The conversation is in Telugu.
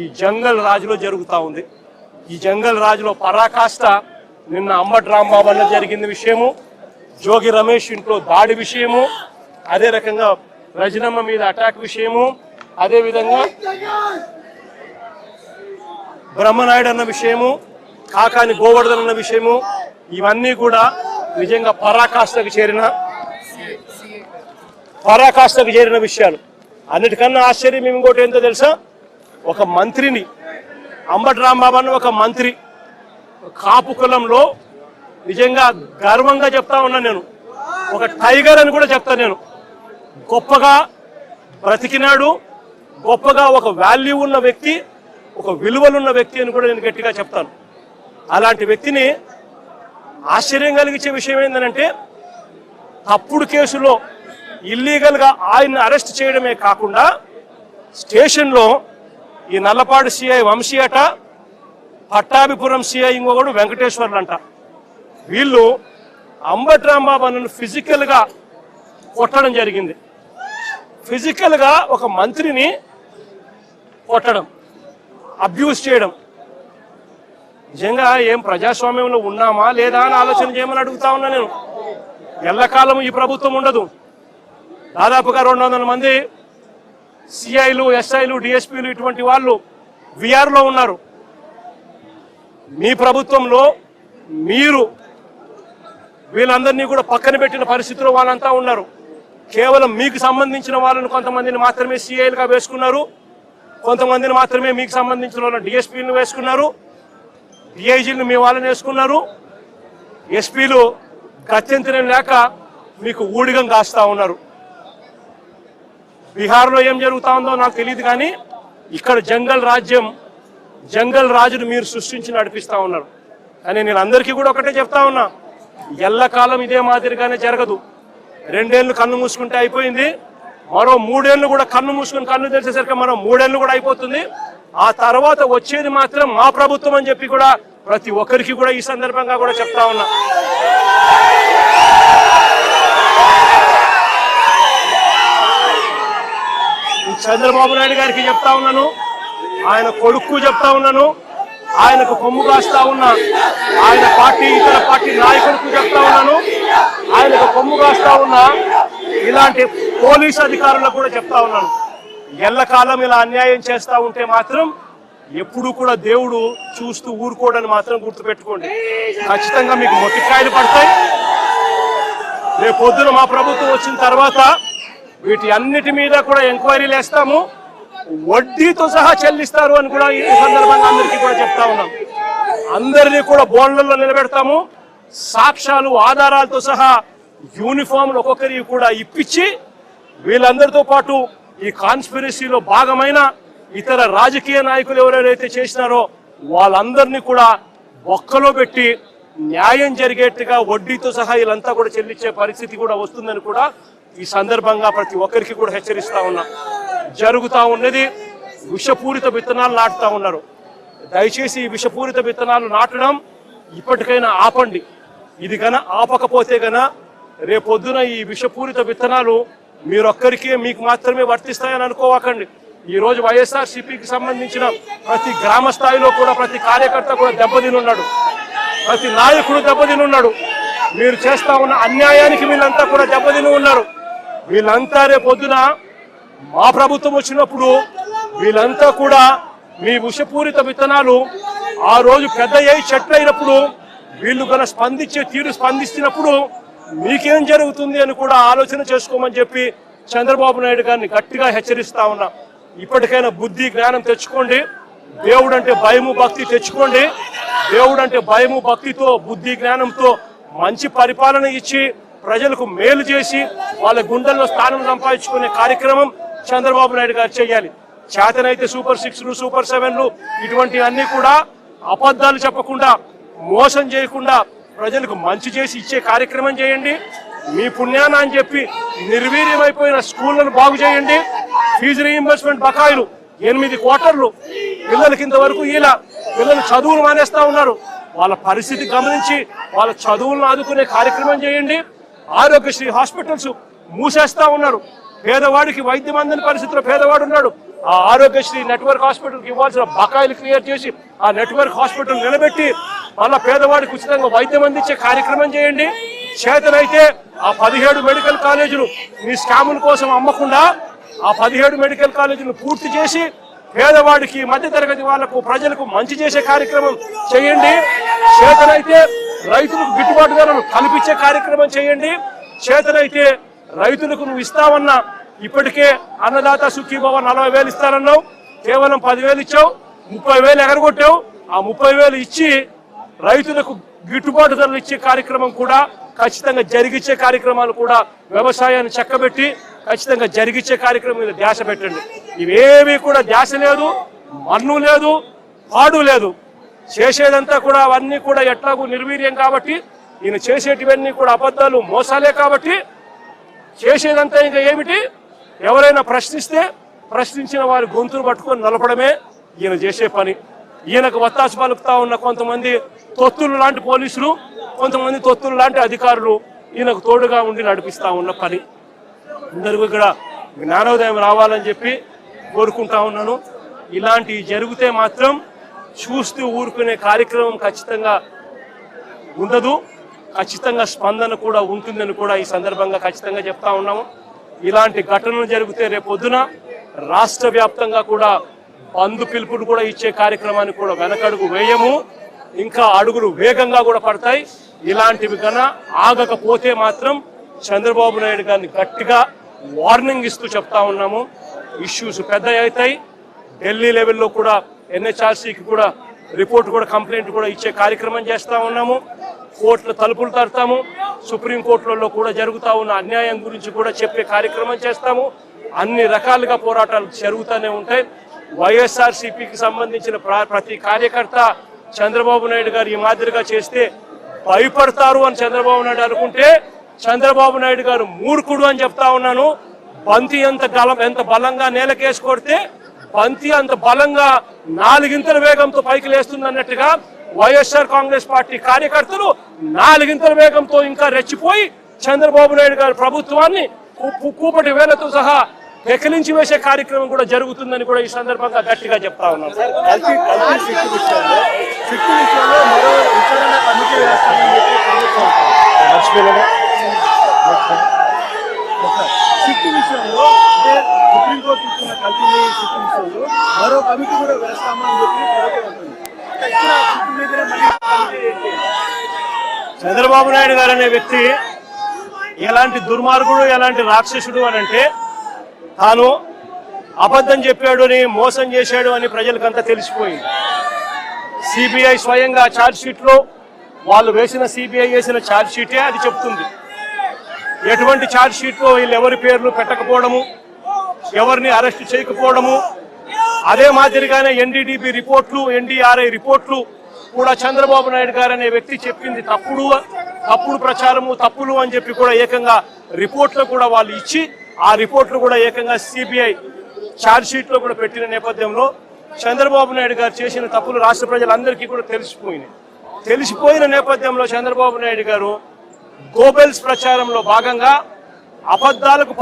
ఈ జంగల్ రాజులో జరుగుతూ ఉంది. ఈ జంగల్ రాజులో పరాకాష్ట నిన్న అంబటి రాంబాబు అన్న జరిగిన విషయము, జోగి రమేష్ ఇంట్లో దాడి విషయము, అదే రకంగా రజనమ్మ మీద అటాక్ విషయము, అదేవిధంగా బ్రహ్మనాయుడు అన్న విషయము, కాకాని గోవర్ధన్ అన్న విషయము, ఇవన్నీ కూడా నిజంగా పరాకాష్ఠకు చేరిన విషయాలు. అన్నిటికన్నా ఆశ్చర్యం ఇంకోటి ఏంటో తెలుసా, ఒక మంత్రిని, అంబటి రాంబాబు అన్న ఒక మంత్రి, కాపు కులంలో నిజంగా గర్వంగా చెప్తా ఉన్నా నేను, ఒక టైగర్ అని కూడా చెప్తా నేను. గొప్పగా బ్రతికినాడు, గొప్పగా ఒక వాల్యూ ఉన్న వ్యక్తి, ఒక విలువలున్న వ్యక్తి అని కూడా నేను గట్టిగా చెప్తాను. అలాంటి వ్యక్తిని ఆశ్చర్యం కలిగించే విషయం ఏంటంటే, తప్పుడు కేసులో ఇల్లీగల్గా ఆయన్ని అరెస్ట్ చేయడమే కాకుండా స్టేషన్లో ఈ నల్లపాడు సిఐ వంశీ అట, పట్టాభిపురం సిఐ ఇంకొకడు వెంకటేశ్వర్లు అంట, వీళ్ళు అంబటి రాంబాబు అన్నను ఫిజికల్గా కొట్టడం జరిగింది. ఫిజికల్గా ఒక మంత్రిని కొట్టడం, అబ్యూస్ చేయడం. నిజంగా ఏం ప్రజాస్వామ్యంలో ఉన్నామా లేదా అని ఆలోచన చేయమని అడుగుతా ఉన్నా నేను. ఎల్లకాలం ఈ ప్రభుత్వం ఉండదు. దాదాపుగా 200 మంది సిఐలు, ఎస్ఐలు, డిఎస్పీలు ఇటువంటి వాళ్ళు విఆర్లో ఉన్నారు. మీ ప్రభుత్వంలో మీరు వీళ్ళందరినీ కూడా పక్కన పెట్టిన పరిస్థితిలో వాళ్ళంతా ఉన్నారు. కేవలం మీకు సంబంధించిన వాళ్ళని కొంతమందిని మాత్రమే సిఐలుగా వేసుకున్నారు, కొంతమందిని మాత్రమే మీకు సంబంధించిన వాళ్ళని డిఎస్పీలను వేసుకున్నారు, డిఐజీలను మీ వాళ్ళని వేసుకున్నారు. ఎస్పీలు గత్యంతరం లేక మీకు ఊడిగం కాస్తా ఉన్నారు. బీహార్లో ఏం జరుగుతా ఉందో నాకు తెలియదు, కానీ ఇక్కడ జంగల్ రాజును మీరు సృష్టించి నడిపిస్తా ఉన్నారు. కానీ నేను అందరికీ కూడా ఒకటే చెప్తా ఉన్నా, ఎల్లకాలం ఇదే మాదిరిగానే జరగదు. 2 ఏళ్ళు కన్ను మూసుకుంటే అయిపోయింది, మరో 3 ఏళ్ళు కూడా కన్ను మూసుకుని కన్ను తెలిసేసరికి మరో 3 ఏళ్ళు కూడా అయిపోతుంది. ఆ తర్వాత వచ్చేది మాత్రం మా ప్రభుత్వం అని చెప్పి కూడా ప్రతి ఒక్కరికి కూడా ఈ సందర్భంగా కూడా చెప్తా ఉన్నా. చంద్రబాబు నాయుడు గారికి చెప్తా ఉన్నాను, ఆయన కొడుకు చెప్తా ఉన్నాను, ఆయనకు కొమ్ము కాస్తా ఉన్నా ఆయన పార్టీ ఇతర పార్టీ నాయకులకు చెప్తా ఉన్నాను, ఆయనకు కొమ్ము కాస్తా ఉన్నా ఇలాంటి పోలీస్ అధికారులకు కూడా చెప్తా ఉన్నాను. ఎల్లకాలం ఇలా అన్యాయం చేస్తా ఉంటే మాత్రం ఎప్పుడు కూడా దేవుడు చూస్తూ ఊరుకోవడానికి మాత్రం గుర్తుపెట్టుకోండి. ఖచ్చితంగా మీకు మొట్టికాయలు పడతాయి. రేపు పొద్దున మా ప్రభుత్వం వచ్చిన తర్వాత వీటి అన్నిటి మీద కూడా ఎంక్వైరీలు వేస్తాము, వడ్డీతో సహా చెల్లిస్తారు అని కూడా ఈ సందర్భంగా అందరికీ కూడా చెప్తా ఉన్నాం. అందరినీ కూడా బోన్లలో నిలబెడతాము, సాక్ష్యాలు ఆధారాలతో సహా యూనిఫామ్లు ఒక్కొక్కరికి కూడా ఇప్పించి వీళ్ళందరితో పాటు ఈ కాన్స్పిరసీలో భాగమైన ఇతర రాజకీయ నాయకులు ఎవరెవరైతే చేసినారో వాళ్ళందరినీ కూడా ఒక్కలో పెట్టి న్యాయం జరిగేట్టుగా వడ్డీతో సహా వీళ్ళంతా కూడా చెల్లించే పరిస్థితి కూడా వస్తుందని కూడా ఈ సందర్భంగా ప్రతి ఒక్కరికి కూడా హెచ్చరిస్తా ఉన్నా. జరుగుతూ ఉన్నది విషపూరిత విత్తనాలు నాటుతా ఉన్నారు. దయచేసి ఈ విషపూరిత విత్తనాలు నాటడం ఇప్పటికైనా ఆపండి. ఇది గన ఆపకపోతే గన రేపొద్దున ఈ విషపూరిత విత్తనాలు మీరొక్కరికే మీకు మాత్రమే వర్తిస్తాయని అనుకోవకండి. ఈ రోజు వైఎస్ఆర్సీపీకి సంబంధించిన ప్రతి గ్రామ స్థాయిలో కూడా ప్రతి కార్యకర్త కూడా దెబ్బతినున్నాడు, ప్రతి నాయకుడు దెబ్బతినున్నాడు. మీరు చేస్తా ఉన్న అన్యాయానికి వీళ్ళంతా కూడా దెబ్బతిని ఉన్నారు. వీళ్ళంతా రేపొద్దున మా ప్రభుత్వం వచ్చినప్పుడు వీళ్ళంతా కూడా మీ విషపూరిత విత్తనాలు ఆ రోజు పెద్ద చెట్లు అయినప్పుడు వీళ్ళు గన స్పందిస్తున్నప్పుడు మీకేం జరుగుతుంది అని కూడా ఆలోచన చేసుకోమని చెప్పి చంద్రబాబు నాయుడు గారిని గట్టిగా హెచ్చరిస్తా ఉన్నా. ఇప్పటికైనా బుద్ధి జ్ఞానం తెచ్చుకోండి, దేవుడు అంటే భయము భక్తి తెచ్చుకోండి. దేవుడు అంటే భయము భక్తితో బుద్ధి జ్ఞానంతో మంచి పరిపాలన ఇచ్చి ప్రజలకు మేలు చేసి వాళ్ళ గుండెల్లో స్థానం సంపాదించుకునే కార్యక్రమం చంద్రబాబు నాయుడు గారు చేయాలి. చేతనైతే సూపర్ 6లు, సూపర్ 7లు ఇటువంటి అన్ని కూడా అబద్ధాలు చెప్పకుండా మోసం చేయకుండా ప్రజలకు మంచి చేసి ఇచ్చే కార్యక్రమం చేయండి. మీ పుణ్యాన అని చెప్పి నిర్వీర్యమైపోయిన స్కూళ్లను బాగు చేయండి. ఫీజు రీయింబర్స్మెంట్ బకాయిలు 8 క్వార్టర్లు పిల్లలకి ఇంతవరకు ఇలా పిల్లలు చదువులు మానేస్తా ఉన్నారు. వాళ్ళ పరిస్థితి గమనించి వాళ్ళ చదువులను ఆదుకునే కార్యక్రమం చేయండి. ఆరోగ్యశ్రీ హాస్పిటల్స్ మూసేస్తా ఉన్నారు. పేదవాడికి వైద్యం అందని పరిస్థితిలో పేదవాడు ఉన్నాడు, ఆ ఆరోగ్యశ్రీ నెట్వర్క్ హాస్పిటల్కి ఇవ్వాల్సిన బకాయిలు క్లియర్ చేసి ఆ నెట్వర్క్ హాస్పిటల్ నిలబెట్టి మళ్ళా పేదవాడికి ఉచితంగా వైద్యం అందించే కార్యక్రమం చేయండి. చేతనైతే ఆ 17 మెడికల్ కాలేజీలు మీ స్కాముల కోసం అమ్మకుండా ఆ 17 మెడికల్ కాలేజీలు పూర్తి చేసి పేదవాడికి, మధ్యతరగతి వాళ్లకు, ప్రజలకు మంచి చేసే కార్యక్రమం చేయండి. చేతనైతే రైతులకు గిట్టుబాటు ధరలు కల్పించే కార్యక్రమం చేయండి. చేతనైతే రైతులకు నువ్వు ఇస్తావన్నా ఇప్పటికే అన్నదాత సుఖీభవ 40,000 ఇస్తానన్నావు, కేవలం 10,000 ఇచ్చావు, 30,000 ఎగరగొట్టావు. ఆ 30,000 ఇచ్చి రైతులకు గిట్టుబాటు ధరలు ఇచ్చే కార్యక్రమం కూడా ఖచ్చితంగా జరిగించే కార్యక్రమాలు కూడా వ్యవసాయాన్ని చక్కబెట్టి ఖచ్చితంగా జరిగించే కార్యక్రమం మీద ధ్యాస పెట్టండి. ఇవేవి కూడా ధ్యాస లేదు, మన్ను లేదు, పాడు లేదు. చేసేదంతా కూడా అవన్నీ కూడా ఎట్లాగూ నిర్వీర్యం కాబట్టి, ఈయన చేసేటివన్నీ కూడా అబద్ధాలు, మోసాలే కాబట్టి చేసేదంతా ఇంకా ఏమిటి? ఎవరైనా ప్రశ్నిస్తే ప్రశ్నించిన వారి గొంతులు పట్టుకొని నలపడమే ఈయన చేసే పని. ఈయనకు వత్తాసు పలుకుతా ఉన్న కొంతమంది తొత్తులు లాంటి పోలీసులు, కొంతమంది తొత్తులు లాంటి అధికారులు ఈయనకు తోడుగా ఉండి నడిపిస్తా ఉన్న పని. అందరికీ ఇక్కడ జ్ఞానోదయం రావాలని చెప్పి కోరుకుంటా ఉన్నాను. ఇలాంటివి జరిగితే మాత్రం చూస్తూ ఊరుకునే కార్యక్రమం ఖచ్చితంగా ఉండదు. ఖచ్చితంగా స్పందన కూడా ఉంటుందని కూడా ఈ సందర్భంగా ఖచ్చితంగా చెప్తా ఉన్నాము. ఇలాంటి ఘటనలు జరిగితే రేపొద్దున రాష్ట్ర వ్యాప్తంగా కూడా బంద్ పిలుపులు కూడా ఇచ్చే కార్యక్రమాన్ని కూడా వెనకడుగు వేయము, ఇంకా అడుగులు వేగంగా కూడా పడతాయి. ఇలాంటివి కన్నా ఆగకపోతే మాత్రం చంద్రబాబు నాయుడు గారిని గట్టిగా వార్నింగ్ ఇస్తూ చెప్తా ఉన్నాము. ఇష్యూస్ పెద్ద అవుతాయి. ఢిల్లీ లెవెల్లో కూడా NHRCకి కూడా రిపోర్ట్ కూడా కంప్లైంట్ కూడా ఇచ్చే కార్యక్రమం చేస్తా ఉన్నాము. కోర్టుల తలుపులు తడతాము. సుప్రీంకోర్టులలో కూడా జరుగుతూ ఉన్న అన్యాయం గురించి కూడా చెప్పే కార్యక్రమం చేస్తాము. అన్ని రకాలుగా పోరాటాలు జరుగుతూనే ఉంటాయి. వైఎస్ఆర్సీపీకి సంబంధించిన ప్రతి కార్యకర్త చంద్రబాబు నాయుడు గారు ఈ మాదిరిగా చేస్తే భయపడతారు అని చంద్రబాబు నాయుడు అనుకుంటే చంద్రబాబు నాయుడు గారు మూర్ఖుడు అని చెప్తా ఉన్నాను. బంతి ఎంత బలంగా నేలకేసి కొడితే బంతి అంత బలంగా 4 ఇంతల వేగంతో పైకి లేస్తుంది అన్నట్టుగా వైఎస్ఆర్ కాంగ్రెస్ పార్టీ కార్యకర్తలు 4 ఇంతల వేగంతో ఇంకా రెచ్చిపోయి చంద్రబాబు నాయుడు గారి ప్రభుత్వాన్ని కూపటి వేలతో సహా ఎక్కిలించి వేసే కార్యక్రమం కూడా జరుగుతుందని కూడా ఈ సందర్భంగా గట్టిగా చెప్తా ఉన్నాను. సుప్రీంకోర్టు ఇచ్చిన కల్తీ విషయంలో మరో కమిటీ కూడా వేస్తామని చెప్పి చంద్రబాబు నాయుడు గారు అనే వ్యక్తి ఎలాంటి దుర్మార్గుడు, ఎలాంటి రాక్షసుడు అని అంటే తాను అబద్ధం చెప్పాడు అని, మోసం చేశాడు అని ప్రజలకంతా తెలిసిపోయింది. సిబిఐ స్వయంగా ఛార్జ్ షీట్లో వాళ్ళు సిబిఐ వేసిన ఛార్జ్ షీటే అది చెప్తుంది. ఎటువంటి ఛార్జ్ షీట్లో వీళ్ళు ఎవరి పేర్లు పెట్టకపోవడము, ఎవరిని అరెస్ట్ చేయకపోవడము, అదే మాదిరిగానే NDDB రిపోర్ట్లు, NDRI రిపోర్ట్లు కూడా చంద్రబాబు నాయుడు గారు అనే వ్యక్తి చెప్పింది తప్పుడు ప్రచారము, తప్పులు అని చెప్పి కూడా ఏకంగా రిపోర్ట్లు కూడా వాళ్ళు ఇచ్చి ఆ రిపోర్ట్లు కూడా ఏకంగా సిబిఐ ఛార్జ్ షీట్లో కూడా పెట్టిన నేపథ్యంలో చంద్రబాబు నాయుడు గారు చేసిన తప్పులు రాష్ట్ర ప్రజలందరికీ కూడా తెలిసిపోయిన నేపథ్యంలో చంద్రబాబు నాయుడు గారు గోబెల్స్ ప్రచారంలో భాగంగా అబద్ధాలకు